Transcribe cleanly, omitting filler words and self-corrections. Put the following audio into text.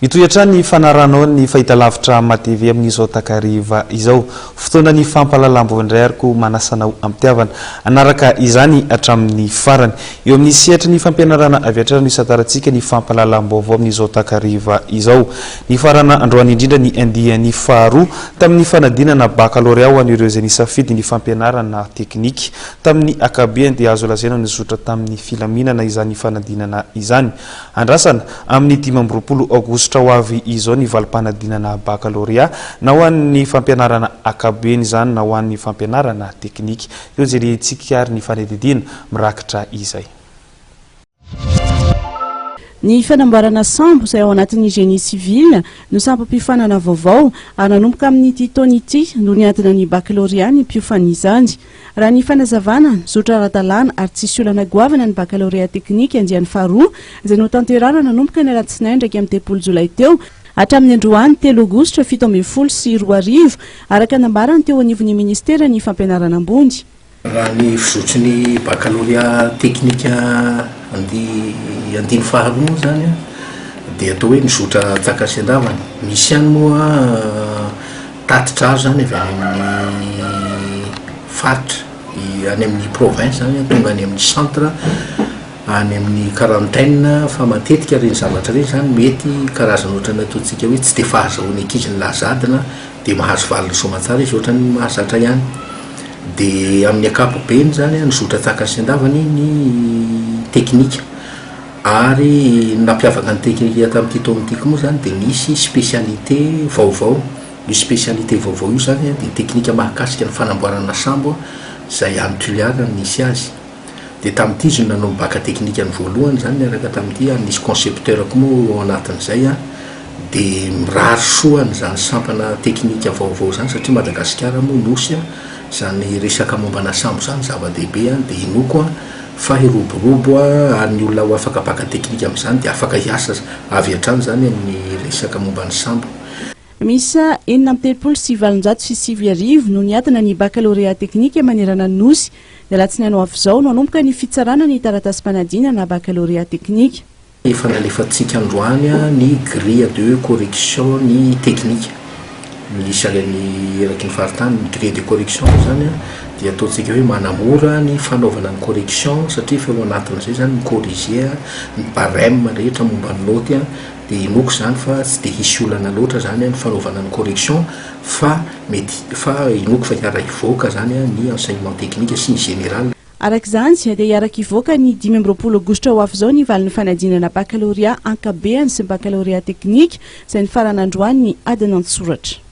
Mitoyatra ny fanarana ny fahitalavitra matevy amin'izao takariva izao fotoana ny fampalalambo indray ariko manasanao amtiavana anaraka izany hatramin'ny farany eo amin'ny sehatra ny fampianarana avy hatrany isataratsika ny fampalalambo avao amin'izao takariva izao Nifarana androany indrindra ny andiany faharoa tamin'ny fanadinana bakalorea ho an'ireo izay nisafidy ny fampianarana teknika tamin'ny ankapobeny dia azo lazaina nizotra tamim-pilaminana izany fanadinana izany andrasana amin'ny 15 aogositra ho avy izao ny valim-panadinana bakalorea na ho an'ny fampianarana ankapobeny izany na ho an'ny fampianarana teknika eo izay rehentsika ary ny fanadinana mirakitra izay. Ny fanamboarana sambo izay ao anatin'ny génie civil no sampam-pifanana vaovao ary nanomboka amin'ity taona ity no niantona ny bakalorea ny mpiofany izany. Raha ny fanazavana nizotra ara-dalàna ary tsisy olana goavana ny bakalorea teknika andiany faharoa izay no tanterana nanomboka ny alatsinainy ndraiky amin'ny 10 jolay teo hatramin'ny androany 3 aogositra 17 sy 20 araka nambarany teo anivon'ny ministera ny fampianarana ambony. Raha ny fizotry ny bakalorea teknika andiny faharoa zany dia atao hoe nizotra tsakasy andavana misy ihany moa tatitra azo zany avy amin'ny faritra any amin'ny province zany tonga any amin'ny centre any amin'ny quarantaine fa matetika reny zavatra reny zany mety karazana ohatrany ataontsika hoe tsy dia fahazahoany ankizy ny lazadina dia mahazo valiny soamantsara izy ohatrany mahazatra ihany dia amin'ny ankapobeny zany nizotra tsakasy andavany ny teknika ary nampiavaka ny teknika tamin'ity taona ity moa zany dia misy spécialité vaovao io spécialité vaovao io zany dia teknika mahakasika ny fanamboarana sambo izay any Tuliara nisy azy dia tamin'ity izy nanao Baca Technique ny voalohany zany araka tamin'ity nisy concepteur koa moa ao anatin'izay dia mirary soa n'izany sampana teknika vaovao zany satria Madagasikara moa nosy zany resaka mombana sambo zany zava-dehibe dia inoko fa hiroborobo ary ny olona ho afaka Baca Technique amin'izany dia afaka hiasa avy hatrany zany amin'ny resaka mombany sambo. Misa 770 no niatana ny bakalorea teknika manerana ny nosy dia latsinainy ho avy izao no hanomboka ny fitsarana ny taratasy fanadinana na bakalorea teknika. Efa nalefantsika androany ny grille de correction ny teknika misy ny eraky ny faritany ny grille de correction zany dia ataontsika hoe manamora ny fanaovana ny correction satria fa ao anatin'izay zany ny corriger ny barème rehetra momba ny noty dia inoko zany fa tsy dia hisy olana loatra zany ny fanaovana ny correction fa mety fa inoko fa hiara hivoaka zany ny enseignement technique sy ny général. Araka izany dia hiaraka hivoaka ny 15 aogositra ho avy izao ny valin'ny fanadinana bakalorea ankapobeny sy bakalorea teknika izay nifarana androany ny adiny an-tsoratra.